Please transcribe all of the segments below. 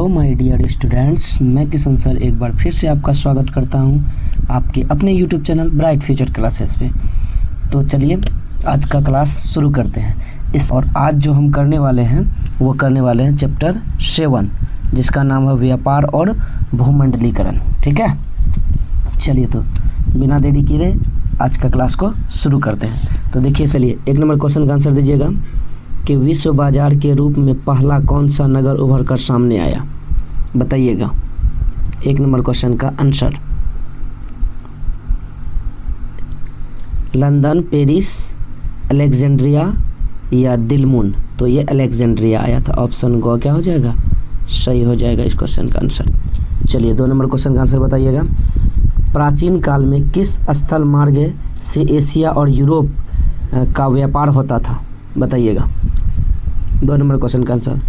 Hello my dear students, मैं Kishan sir एक बार फिर से आपका स्वागत करता हूं आपके अपने YouTube channel bright future classes पे। तो चलिए आज का क्लास शुरू करते हैं। और आज जो हम करने वाले हैं चैप्टर 7, जिसका नाम है व्यापार और भूमंडलीकरण। ठीक है, चलिए तो बिना देरी किए आज का क्लास को शुरू करते हैं। तो देखिए, चलिए 1 नंबर क्वेश्चन का आंसर दीजिएगा कि विश्व बाजार के रूप में पहला कौन सा नगर उभर कर सामने आया, बताइएगा। 1 नंबर क्वेश्चन का आंसर लंदन, पेरिस, अलेक्जेंड्रिया या दिलमुन। तो ये अलेक्जेंड्रिया आया था। ऑप्शन ग क्या हो जाएगा, सही हो जाएगा इस क्वेश्चन का आंसर। चलिए 2 नंबर क्वेश्चन का आंसर बताइएगा। प्राचीन काल में किस स्थल मार्ग से एशिया और यूरोप का व्यापार होता था, बताइएगा। 2 नंबर क्वेश्चन का आंसर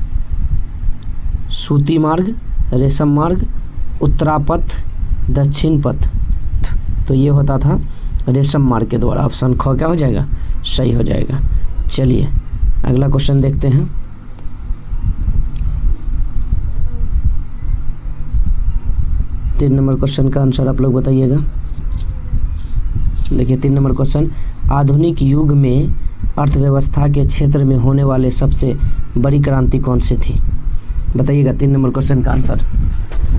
सूती मार्ग, रेशम मार्ग, उत्तरापथ, दक्षिण पथ। तो ये होता था रेशम मार्ग के द्वारा। ऑप्शन ख क्या हो जाएगा, सही हो जाएगा। चलिए अगला क्वेश्चन देखते हैं। तीन नंबर क्वेश्चन का आंसर आप लोग बताइएगा। देखिए 3 नंबर क्वेश्चन, आधुनिक युग में अर्थव्यवस्था के क्षेत्र में होने वाले सबसे बड़ी क्रांति कौन सी थी, बताइएगा। 3 नंबर क्वेश्चन का आंसर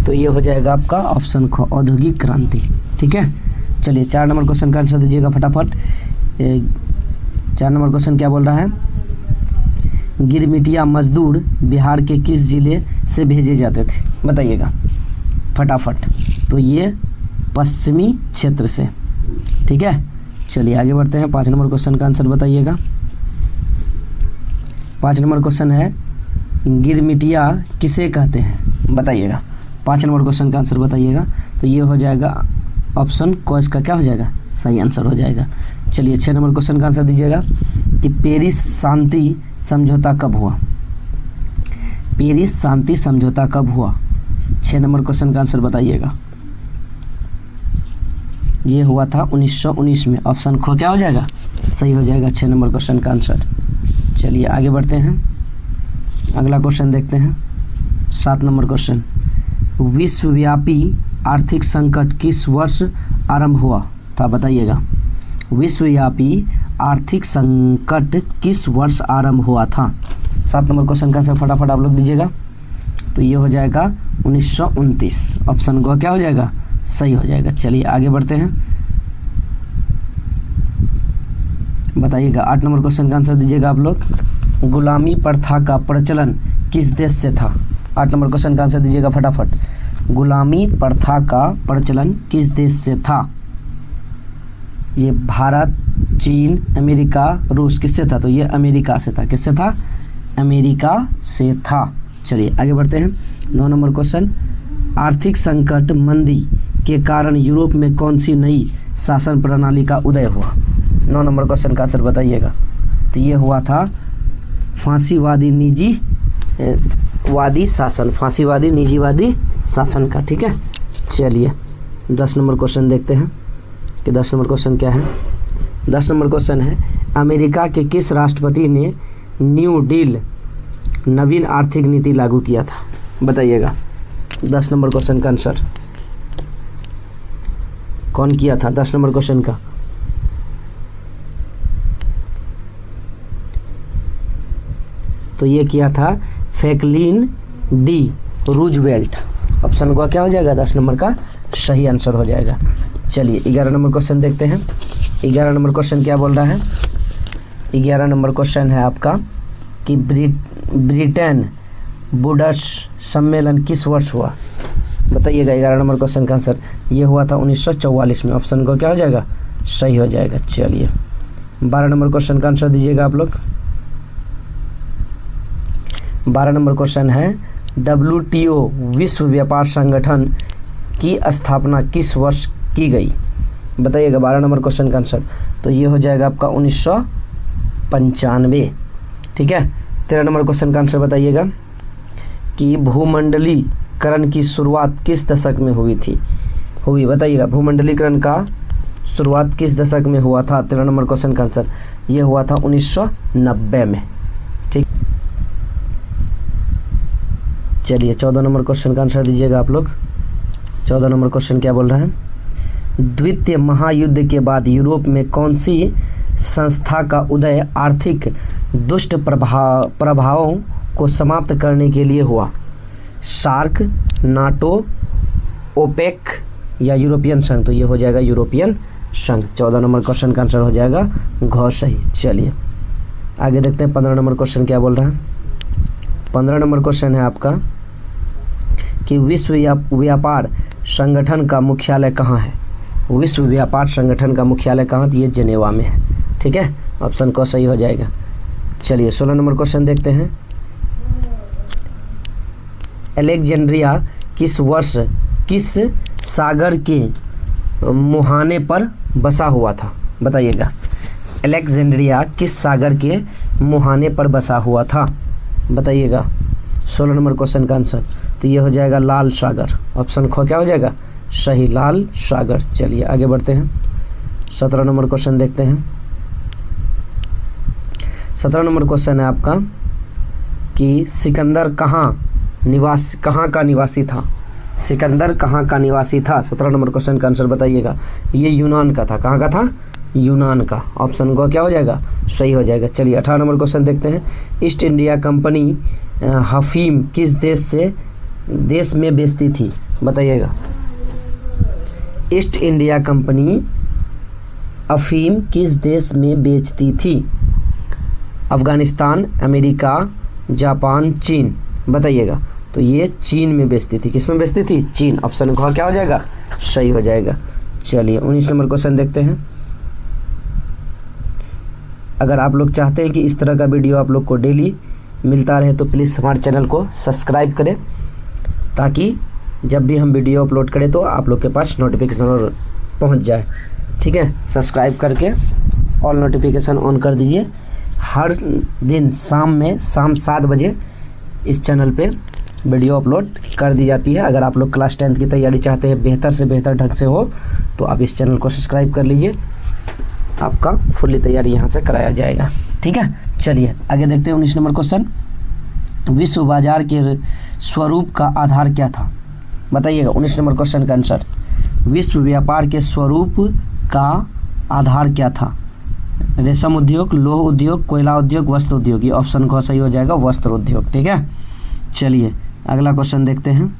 तो ये हो जाएगा आपका ऑप्शन ख, औद्योगिक क्रांति। ठीक है, चलिए 4 नंबर क्वेश्चन का आंसर दीजिएगा फटाफट। 4 नंबर क्वेश्चन क्या बोल रहा है, गिरमिटिया मजदूर बिहार के किस जिले से भेजे जाते थे, बताइएगा फटाफट। तो ये पश्चिमी क्षेत्र से। ठीक है, चलिए आगे बढ़ते हैं। 5 नंबर क्वेश्चन का आंसर बताइएगा। 5 नंबर क्वेश्चन है गिरमिटिया किसे कहते हैं, बताइएगा। 5 नंबर क्वेश्चन का आंसर बताइएगा। तो ये हो जाएगा ऑप्शन क, इसका क्या हो जाएगा, सही आंसर हो जाएगा। चलिए 6 नंबर क्वेश्चन का आंसर दीजिएगा कि पेरिस शांति समझौता कब हुआ, पेरिस शांति समझौता कब हुआ। 6 नंबर क्वेश्चन का आंसर बताइएगा। ये हुआ था 1919 में। ऑप्शन ख क्या हो जाएगा, सही हो जाएगा 6 नंबर क्वेश्चन का आंसर। चलिए आगे बढ़ते हैं, अगला क्वेश्चन देखते हैं। 7 नंबर क्वेश्चन, विश्वव्यापी आर्थिक संकट किस वर्ष आरंभ हुआ था, बताइएगा। विश्वव्यापी आर्थिक संकट किस वर्ष आरंभ हुआ था। 7 नंबर क्वेश्चन का आंसर फटाफट आप लोग दीजिएगा। तो ये हो जाएगा 1929। ऑप्शन ग क्या हो जाएगा, सही हो जाएगा। चलिए आगे बढ़ते हैं, बताइएगा। 8 नंबर क्वेश्चन का आंसर दीजिएगा आप लोग। गुलामी प्रथा का प्रचलन किस देश से था, 8 नंबर क्वेश्चन का आंसर दीजिएगा फटाफट। गुलामी प्रथा का प्रचलन किस देश से था। ये भारत, चीन, अमेरिका, रूस, किससे था। तो ये अमेरिका से था। किससे था, अमेरिका से था। चलिए आगे बढ़ते हैं। 9 नंबर क्वेश्चन, आर्थिक संकट मंदी के कारण यूरोप में कौन सी नई शासन प्रणाली का उदय हुआ। 9 नंबर क्वेश्चन का आंसर बताइएगा। तो ये हुआ था फांसीवादी निजीवादी शासन, फांसीवादी निजीवादी शासन का। ठीक है, चलिए 10 नंबर क्वेश्चन देखते हैं कि 10 नंबर क्वेश्चन क्या है। 10 नंबर क्वेश्चन है, अमेरिका के किस राष्ट्रपति ने न्यू डील नवीन आर्थिक नीति लागू किया था, बताइएगा। 10 नंबर क्वेश्चन का आंसर कौन किया था, 10 नंबर क्वेश्चन का। तो ये किया था फ्रैंकलिन डी रूजवेल्ट। ऑप्शन को क्या हो जाएगा, 10 नंबर का सही आंसर हो जाएगा। चलिए 11 नंबर क्वेश्चन देखते हैं। 11 नंबर क्वेश्चन क्या बोल रहा है। 11 नंबर क्वेश्चन है आपका कि ब्रिटेन बुड्स सम्मेलन किस वर्ष हुआ, बताइएगा। 11 नंबर क्वेश्चन का आंसर ये हुआ था 1944 में। ऑप्शन को क्या हो जाएगा, सही हो जाएगा। चलिए 12 नंबर क्वेश्चन का आंसर दीजिएगा आप लोग। 12 नंबर क्वेश्चन है, WTO विश्व व्यापार संगठन की स्थापना किस वर्ष की गई, बताइएगा। 12 नंबर क्वेश्चन का आंसर तो ये हो जाएगा आपका 1995। ठीक है, 13 नंबर क्वेश्चन का आंसर बताइएगा कि भूमंडलीकरण की शुरुआत किस दशक में हुई, बताइएगा। भूमंडलीकरण का शुरुआत किस दशक में हुआ था। 13 नंबर क्वेश्चन का आंसर ये हुआ था 1990 में। ठीक, चलिए 14 नंबर क्वेश्चन का आंसर दीजिएगा आप लोग। 14 नंबर क्वेश्चन क्या बोल रहे हैं? द्वितीय महायुद्ध के बाद यूरोप में कौन सी संस्था का उदय आर्थिक दुष्ट प्रभावों को समाप्त करने के लिए हुआ? सार्क, नाटो, ओपेक या यूरोपियन संघ? तो ये हो जाएगा यूरोपियन संघ। 14 नंबर क्वेश्चन का आंसर हो जाएगा घ सही। चलिए आगे देखते हैं 15 नंबर क्वेश्चन क्या बोल रहा है। 15 नंबर क्वेश्चन है आपका कि विश्व व्यापार संगठन का मुख्यालय कहाँ है? विश्व व्यापार संगठन का मुख्यालय कहाँ? तो ये जेनेवा में है। ठीक है, ऑप्शन क सही हो जाएगा। चलिए 16 नंबर क्वेश्चन देखते हैं। अलेक्जेंड्रिया किस वर्ष किस सागर के मुहाने पर बसा हुआ था? बताइएगा। अलेक्जेंड्रिया किस सागर के मुहाने पर बसा हुआ था? बताइएगा। 16 नंबर क्वेश्चन का आंसर तो ये हो जाएगा लाल सागर। ऑप्शन ख क्या हो जाएगा? सही, लाल सागर। चलिए आगे बढ़ते हैं। 17 नंबर क्वेश्चन देखते हैं। 17 नंबर क्वेश्चन है आपका कि सिकंदर कहाँ का निवासी था? सिकंदर कहाँ का निवासी था? 17 नंबर क्वेश्चन का आंसर बताइएगा। ये यूनान का था। कहाँ का था? यूनान का। ऑप्शन को क्या हो जाएगा? सही हो जाएगा। चलिए 18 नंबर क्वेश्चन देखते हैं। ईस्ट इंडिया कंपनी अफीम किस देश में बेचती थी? बताइएगा। ईस्ट इंडिया कंपनी अफीम किस देश में बेचती थी? अफगानिस्तान, अमेरिका, जापान, चीन? बताइएगा। तो ये चीन में बेचती थी। किस में बेचती थी? चीन। ऑप्शन ख क्या हो जाएगा? सही हो जाएगा। चलिए 19 नंबर क्वेश्चन देखते हैं। अगर आप लोग चाहते हैं कि इस तरह का वीडियो आप लोग को डेली मिलता रहे तो प्लीज़ हमारे चैनल को सब्सक्राइब करें, ताकि जब भी हम वीडियो अपलोड करें तो आप लोग के पास नोटिफिकेशन पहुंच जाए। ठीक है, सब्सक्राइब करके ऑल नोटिफिकेशन ऑन कर दीजिए। हर दिन शाम 7 बजे इस चैनल पे वीडियो अपलोड कर दी जाती है। अगर आप लोग क्लास 10th की तैयारी चाहते हैं बेहतर से बेहतर ढंग से हो तो आप इस चैनल को सब्सक्राइब कर लीजिए। आपका फुल्ली तैयारी यहाँ से कराया जाएगा। ठीक है, चलिए आगे देखते हैं 19 नंबर क्वेश्चन। विश्व बाजार के स्वरूप का आधार क्या था? बताइएगा। 19 नंबर क्वेश्चन का आंसर। विश्व व्यापार के स्वरूप का आधार क्या था? रेशम उद्योग, लौह उद्योग, कोयला उद्योग, वस्त्र उद्योग? ये ऑप्शन को सही हो जाएगा, वस्त्र उद्योग। ठीक है, चलिए अगला क्वेश्चन देखते हैं।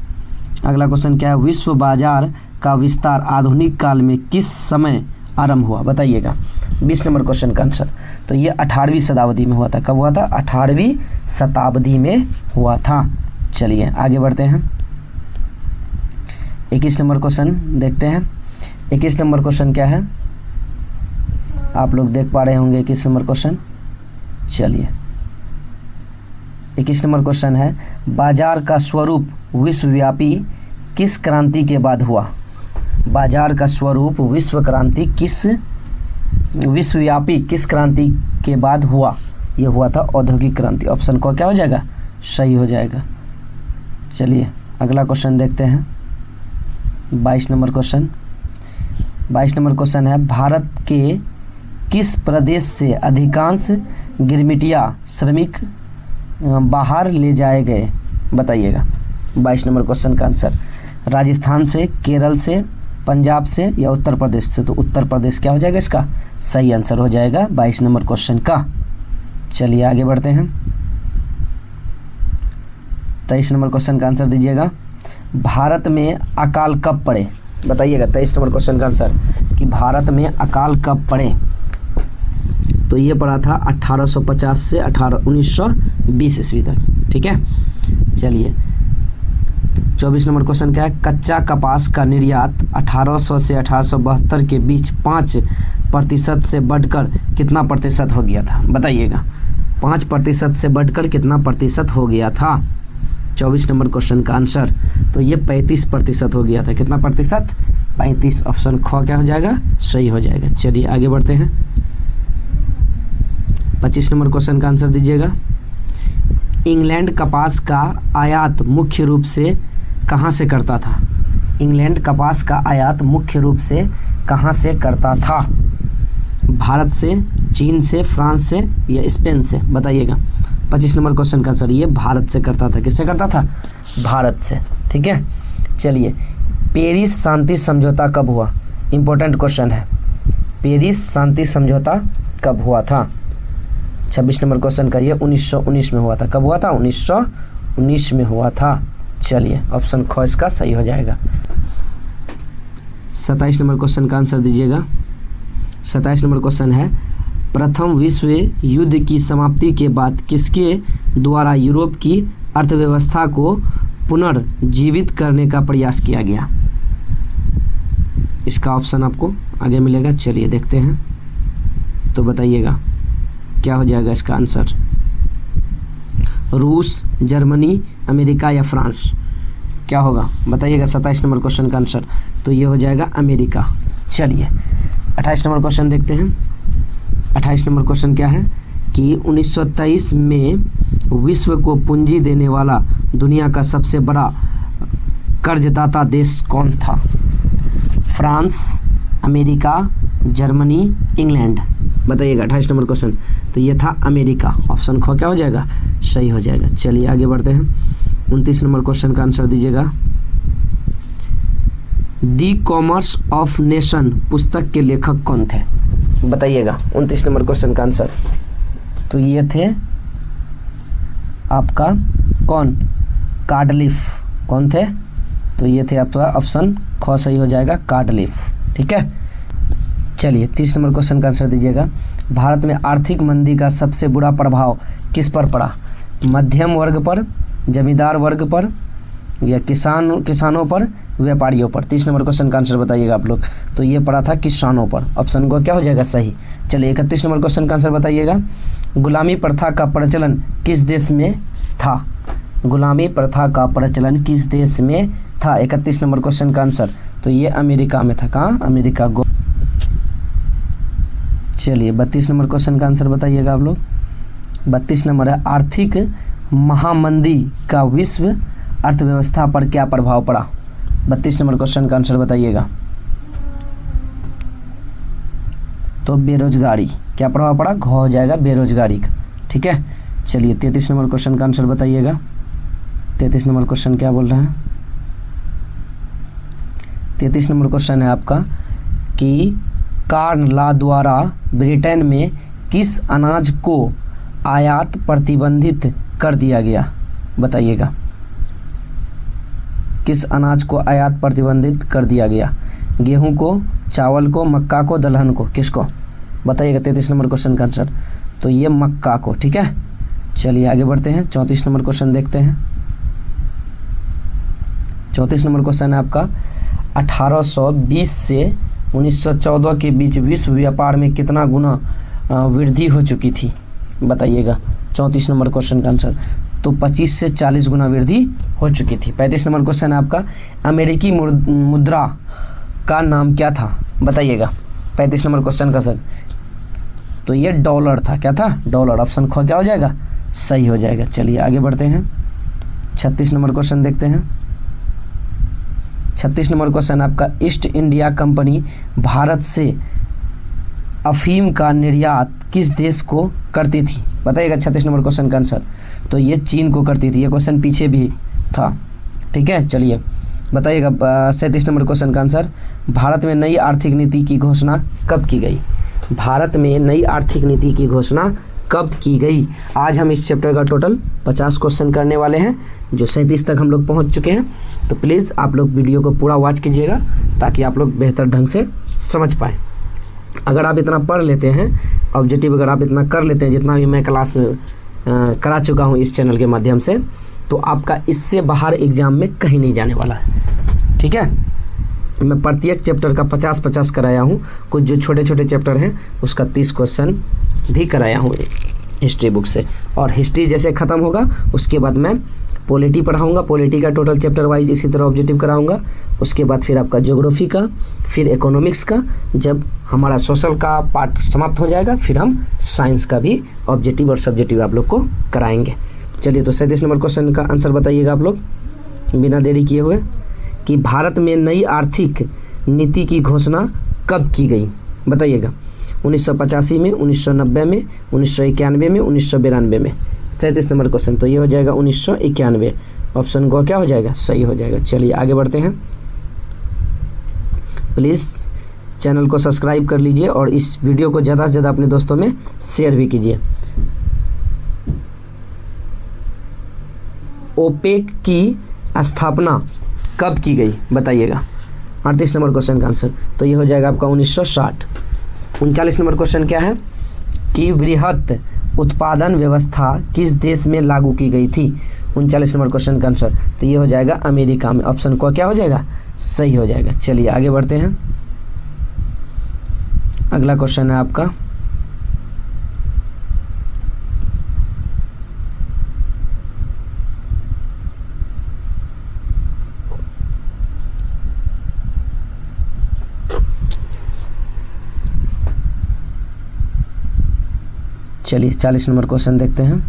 अगला क्वेश्चन क्या है? विश्व बाजार का विस्तार आधुनिक काल में किस समय आरंभ हुआ? बताइएगा। 20 नंबर क्वेश्चन का आंसर तो ये 18वीं शताब्दी में हुआ था। कब हुआ था? 18वीं शताब्दी में हुआ था। चलिए आगे बढ़ते हैं। 21 नंबर क्वेश्चन देखते हैं। 21 नंबर क्वेश्चन क्या है? आप लोग देख पा रहे होंगे 21 नंबर क्वेश्चन। चलिए 21 नंबर क्वेश्चन है, बाजार का स्वरूप विश्वव्यापी किस क्रांति के बाद हुआ? बाजार का स्वरूप विश्वव्यापी किस क्रांति के बाद हुआ? ये हुआ था औद्योगिक क्रांति। ऑप्शन को क्या हो जाएगा? सही हो जाएगा। चलिए अगला क्वेश्चन देखते हैं। 22 नंबर क्वेश्चन। 22 नंबर क्वेश्चन है, भारत के किस प्रदेश से अधिकांश गिरमिटिया श्रमिक बाहर ले जाए गए? बताइएगा। 22 नंबर क्वेश्चन का आंसर। राजस्थान से, केरल से, पंजाब से या उत्तर प्रदेश से? तो उत्तर प्रदेश क्या हो जाएगा इसका? सही आंसर हो जाएगा 22 नंबर क्वेश्चन का। चलिए आगे बढ़ते हैं। 23 नंबर क्वेश्चन का आंसर दीजिएगा। भारत में अकाल कब पड़े? बताइएगा। 23 नंबर क्वेश्चन का आंसर कि भारत में अकाल कब पड़े? तो ये पड़ा था 1850 से 1920 ईस्वी तक। ठीक है, चलिए 24 नंबर क्वेश्चन क्या है? कच्चा कपास का निर्यात 1800 से 1872 के बीच 5% से बढ़कर कितना प्रतिशत हो गया था? बताइएगा। 5% से बढ़कर कितना प्रतिशत हो गया था? 24 नंबर क्वेश्चन का आंसर तो ये 35% हो गया था। कितना प्रतिशत? 35। ऑप्शन ख क्या हो जाएगा? सही हो जाएगा। चलिए आगे बढ़ते हैं। 25 नंबर क्वेश्चन का आंसर दीजिएगा। इंग्लैंड कपास का आयात मुख्य रूप से कहाँ से करता था? इंग्लैंड कपास का आयात मुख्य रूप से कहाँ से करता था? भारत से, चीन से, फ्रांस से या स्पेन से? बताइएगा। 25 नंबर क्वेश्चन का आंसर ये भारत से करता था। किससे करता था? भारत से। ठीक है, चलिए पेरिस शांति समझौता कब हुआ? इंपॉर्टेंट क्वेश्चन है। पेरिस शांति समझौता कब हुआ था? 26 नंबर क्वेश्चन करिए। 1919 में हुआ था। कब हुआ था? 1919 में हुआ था। चलिए ऑप्शन ख इसका सही हो जाएगा। 27 नंबर क्वेश्चन का आंसर दीजिएगा। 27 नंबर क्वेश्चन है, प्रथम विश्व युद्ध की समाप्ति के बाद किसके द्वारा यूरोप की अर्थव्यवस्था को पुनर्जीवित करने का प्रयास किया गया? इसका ऑप्शन आपको आगे मिलेगा। चलिए देखते हैं, तो बताइएगा क्या हो जाएगा इसका आंसर। रूस, जर्मनी, अमेरिका या फ्रांस? क्या होगा बताइएगा 27 नंबर क्वेश्चन का आंसर। तो ये हो जाएगा अमेरिका। चलिए 28 नंबर क्वेश्चन देखते हैं। 28 नंबर क्वेश्चन क्या है कि 1923 में विश्व को पूंजी देने वाला दुनिया का सबसे बड़ा कर्जदाता देश कौन था? France, America, Germany, England? बताइएगा 28 नंबर क्वेश्चन। तो ये था अमेरिका। ऑप्शन ख क्या हो जाएगा? सही हो जाएगा। चलिए आगे बढ़ते हैं। 29 नंबर क्वेश्चन का आंसर दीजिएगा। दी कॉमर्स ऑफ नेशन पुस्तक के लेखक कौन थे? बताइएगा 29 नंबर क्वेश्चन का आंसर। तो ये थे आपका कौन? कार्डलिफ। कौन थे? तो ये थे आपका ऑप्शन ख सही हो जाएगा, कार्डलिफ। ठीक है, चलिए 30 नंबर क्वेश्चन का आंसर दीजिएगा। भारत में आर्थिक मंदी का सबसे बुरा प्रभाव किस पर पड़ा? मध्यम वर्ग पर, जमींदार वर्ग पर, या किसानों पर, व्यापारियों पर? 30 नंबर क्वेश्चन का आंसर बताइएगा आप लोग। तो ये पड़ा था किसानों पर। ऑप्शन को क्या हो जाएगा? सही। चलिए 31 नंबर क्वेश्चन का आंसर बताइएगा। गुलामी प्रथा का प्रचलन किस देश में था? गुलामी प्रथा का प्रचलन किस देश में था? 31 नंबर क्वेश्चन का आंसर। तो ये अमेरिका में था। कहाँ? अमेरिका। चलिए 32 नंबर क्वेश्चन का आंसर बताइएगा आप लोग। 32 नंबर है, आर्थिक महामंदी का विश्व अर्थव्यवस्था पर क्या प्रभाव पड़ा? 32 नंबर क्वेश्चन का आंसर बताइएगा। तो बेरोजगारी। क्या प्रभाव पड़ा? घ हो जाएगा, बेरोजगारी का। ठीक है, चलिए 33 नंबर क्वेश्चन का आंसर बताइएगा। 33 नंबर क्वेश्चन क्या बोल रहे हैं? 33 नंबर क्वेश्चन है आपका कि कार्न लॉ द्वारा ब्रिटेन में किस अनाज को आयात प्रतिबंधित कर दिया गया? बताइएगा किस अनाज को आयात प्रतिबंधित कर दिया गया? गेहूं को, चावल को, मक्का को, दलहन को? किसको? बताइएगा 33 नंबर क्वेश्चन का आंसर। तो ये मक्का को। ठीक है, चलिए आगे बढ़ते हैं। 34 नंबर क्वेश्चन देखते हैं। 34 नंबर क्वेश्चन है आपका, 1820 से 1914 के बीच विश्व व्यापार में कितना गुना वृद्धि हो चुकी थी? बताइएगा 34 नंबर क्वेश्चन का आंसर। तो 25 से 40 गुना वृद्धि हो चुकी थी। 35 नंबर क्वेश्चन है आपका, अमेरिकी मुद्रा का नाम क्या था? बताइएगा 35 नंबर क्वेश्चन का सर। तो ये डॉलर था। क्या था? डॉलर। ऑप्शन ख क्या हो जाएगा? सही हो जाएगा। चलिए आगे बढ़ते हैं। 36 नंबर क्वेश्चन देखते हैं। 36 नंबर क्वेश्चन आपका, ईस्ट इंडिया कंपनी भारत से अफीम का निर्यात किस देश को करती थी? बताइएगा 36 नंबर क्वेश्चन का आंसर। तो ये चीन को करती थी। ये क्वेश्चन पीछे भी था। ठीक है, चलिए बताइएगा 37 नंबर क्वेश्चन का आंसर। भारत में नई आर्थिक नीति की घोषणा कब की गई? भारत में नई आर्थिक नीति की घोषणा कब की गई? आज हम इस चैप्टर का टोटल 50 क्वेश्चन करने वाले हैं, जो 37 तक हम लोग पहुंच चुके हैं। तो प्लीज़ आप लोग वीडियो को पूरा वॉच कीजिएगा ताकि आप लोग बेहतर ढंग से समझ पाएँ। अगर आप इतना पढ़ लेते हैं, ऑब्जेक्टिव अगर आप इतना कर लेते हैं जितना भी मैं क्लास में करा चुका हूँ इस चैनल के माध्यम से, तो आपका इससे बाहर एग्ज़ाम में कहीं नहीं जाने वाला है। ठीक है, मैं प्रत्येक चैप्टर का 50-50 कराया हूँ। कुछ जो छोटे छोटे चैप्टर हैं उसका 30 क्वेश्चन भी कराया हूँ हिस्ट्री बुक से। और हिस्ट्री जैसे ख़त्म होगा उसके बाद मैं पॉलिटी पढ़ाऊँगा। पॉलिटी का टोटल चैप्टर वाइज इसी तरह ऑब्जेक्टिव कराऊँगा। उसके बाद फिर आपका ज्योग्राफी का, फिर इकोनॉमिक्स का। जब हमारा सोशल का पार्ट समाप्त हो जाएगा फिर हम साइंस का भी ऑब्जेक्टिव और सब्जेक्टिव आप लोग को कराएंगे। चलिए तो 37 नंबर क्वेश्चन का आंसर बताइएगा आप लोग बिना देरी किए हुए, कि भारत में नई आर्थिक नीति की घोषणा कब की गई? बताइएगा 1985 में, 1990 में, 1991 में, 1992 में? 37 नंबर क्वेश्चन। तो ये हो जाएगा 1991। ऑप्शन ग क्या हो जाएगा, सही हो जाएगा। चलिए आगे बढ़ते हैं। प्लीज़ चैनल को सब्सक्राइब कर लीजिए और इस वीडियो को ज़्यादा से ज़्यादा अपने दोस्तों में शेयर भी कीजिए। ओपेक की स्थापना कब की गई बताइएगा। 38 नंबर क्वेश्चन का आंसर, तो ये हो जाएगा आपका 1960। 39 नंबर क्वेश्चन क्या है कि वृहत उत्पादन व्यवस्था किस देश में लागू की गई थी। 39 नंबर क्वेश्चन का आंसर, तो ये हो जाएगा अमेरिका में। ऑप्शन को क्या हो जाएगा, सही हो जाएगा। चलिए आगे बढ़ते हैं। अगला क्वेश्चन है आपका चलिए 40 नंबर क्वेश्चन देखते हैं।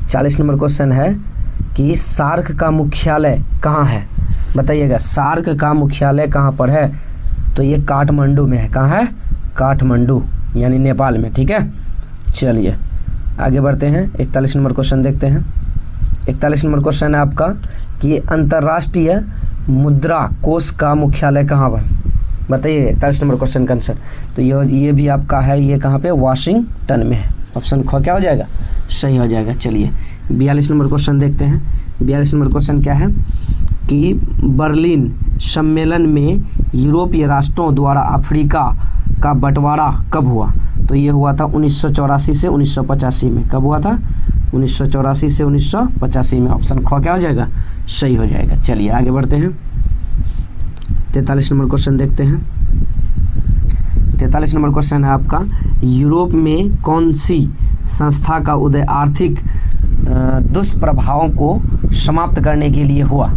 40 नंबर क्वेश्चन है कि सार्क का मुख्यालय कहाँ है बताइएगा। सार्क का मुख्यालय कहाँ पर है, तो ये काठमांडू में है। कहाँ है, काठमांडू यानी नेपाल में। ठीक है, चलिए आगे बढ़ते हैं। 41 नंबर क्वेश्चन देखते हैं। 41 नंबर क्वेश्चन है आपका कि अंतर्राष्ट्रीय मुद्रा कोष का मुख्यालय कहाँ पर बताइए। 41 नंबर क्वेश्चन का आंसर, तो ये भी आपका है, ये कहाँ पे, वाशिंगटन में है। ऑप्शन ख क्या हो जाएगा, सही हो जाएगा। चलिए 42 नंबर क्वेश्चन देखते हैं। 42 नंबर क्वेश्चन क्या है कि बर्लिन सम्मेलन में यूरोपीय राष्ट्रों द्वारा अफ्रीका का बंटवारा कब हुआ, तो ये हुआ था 1984 से 1985 में। कब हुआ था, 1984 से 1985 में। ऑप्शन ख क्या हो जाएगा, सही हो जाएगा। चलिए आगे बढ़ते हैं। 43 नंबर क्वेश्चन देखते हैं। 43 नंबर क्वेश्चन है आपका, यूरोप में कौन सी संस्था का उदय आर्थिक दुष्प्रभावों को समाप्त करने के लिए हुआ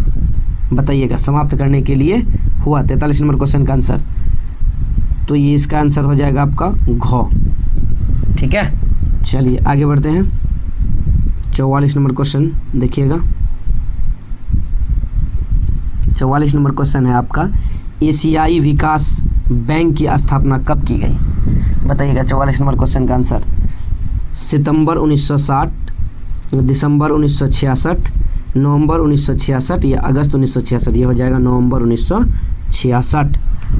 बताइएगा। समाप्त करने के लिए हुआ 43 नंबर क्वेश्चन का आंसर, तो ये इसका आंसर हो जाएगा आपका घ। ठीक है, चलिए आगे बढ़ते हैं। 44 नंबर क्वेश्चन देखिएगा। 44 नंबर क्वेश्चन है आपका, एशियाई विकास बैंक की स्थापना कब की गई बताइएगा। 44 नंबर क्वेश्चन का आंसर, सितंबर 1960, दिसंबर 1966, नवंबर 1966 या अगस्त 1966। ये हो जाएगा नवंबर 1966।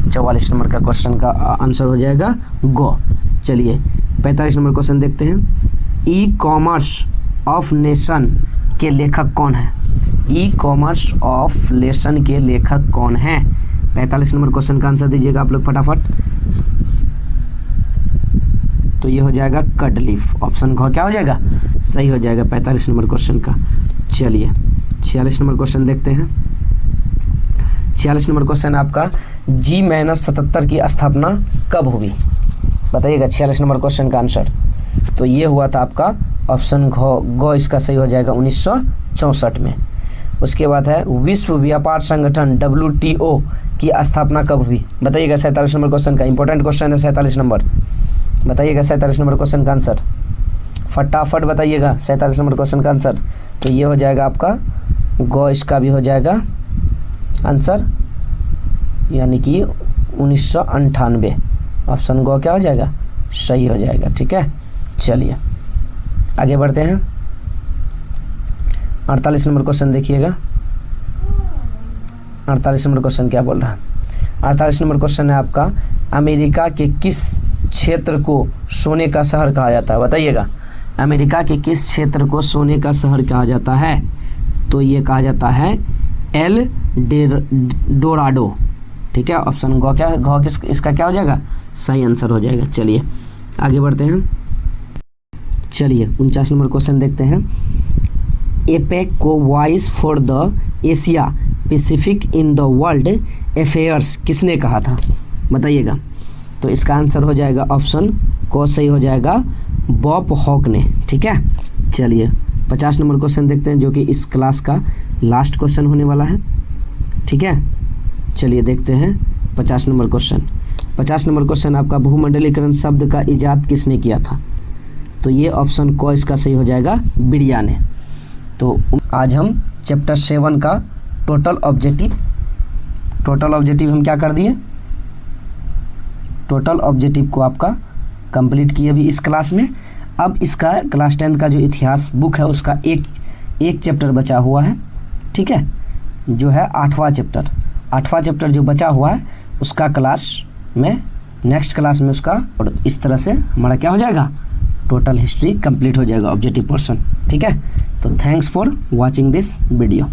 44 नंबर का क्वेश्चन का आंसर हो जाएगा गो। चलिए 45 नंबर क्वेश्चन देखते हैं। ई कॉमर्स ऑफ नेशन के लेखक कौन है। ई कॉमर्स ऑफ लेसन के लेखक कौन है। 45 नंबर क्वेश्चन का आंसर दीजिएगा आप लोग फटाफट, तो ये हो जाएगा कटलीफ। ऑप्शन घ क्या हो जाएगा, सही हो जाएगा 45 नंबर क्वेश्चन का। चलिए 46 नंबर क्वेश्चन देखते हैं। 46 नंबर क्वेश्चन आपका, G-77 की स्थापना कब हुई बताइएगा। 46 नंबर क्वेश्चन का आंसर, तो ये हुआ था आपका ऑप्शन घ, इसका सही हो जाएगा 1964 में। उसके बाद है विश्व व्यापार संगठन WTO की स्थापना कब हुई बताइएगा। 47 नंबर क्वेश्चन का इंपॉर्टेंट क्वेश्चन है 47 नंबर, बताइएगा 47 नंबर क्वेश्चन का आंसर फटाफट बताइएगा। 47 नंबर क्वेश्चन का आंसर, तो ये हो जाएगा आपका ग, इसका भी हो जाएगा आंसर यानी कि 1998। ऑप्शन ग क्या हो जाएगा, सही हो जाएगा। ठीक है, चलिए आगे बढ़ते हैं। 48 नंबर क्वेश्चन देखिएगा। 48 नंबर क्वेश्चन क्या बोल रहा है। 48 नंबर क्वेश्चन है आपका, अमेरिका के किस क्षेत्र को सोने का शहर कहा जाता है बताइएगा। अमेरिका के किस क्षेत्र को सोने का शहर कहा जाता है, तो ये कहा जाता है एल डोराडो। ठीक है, ऑप्शन घ क्या, घ इसका क्या हो जाएगा, सही आंसर हो जाएगा। चलिए आगे बढ़ते हैं। चलिए 49 नंबर क्वेश्चन देखते हैं। एपेक को voice for the Asia Pacific in the world affairs किसने कहा था बताइएगा। तो इसका आंसर हो जाएगा ऑप्शन को सही हो जाएगा बॉब हॉक ने। ठीक है, चलिए 50 नंबर क्वेश्चन देखते हैं जो कि इस क्लास का लास्ट क्वेश्चन होने वाला है। ठीक है, चलिए देखते हैं 50 नंबर क्वेश्चन। 50 नंबर क्वेश्चन आपका, भूमंडलीकरण शब्द का इजाद किसने किया था, तो ये ऑप्शन को इसका सही हो जाएगा बिड़िया ने। तो आज हम चैप्टर 7 का टोटल ऑब्जेक्टिव हम क्या कर दिए, टोटल ऑब्जेक्टिव को आपका कंप्लीट किए अभी इस क्लास में। अब इसका क्लास 10 का जो इतिहास बुक है उसका एक चैप्टर बचा हुआ है, ठीक है, जो है 8वां चैप्टर जो बचा हुआ है उसका क्लास में, नेक्स्ट क्लास में उसका, और इस तरह से हमारा क्या हो जाएगा, टोटल हिस्ट्री कंप्लीट हो जाएगा, ऑब्जेक्टिव पोर्शन, ठीक है। तो thanks for watching this video.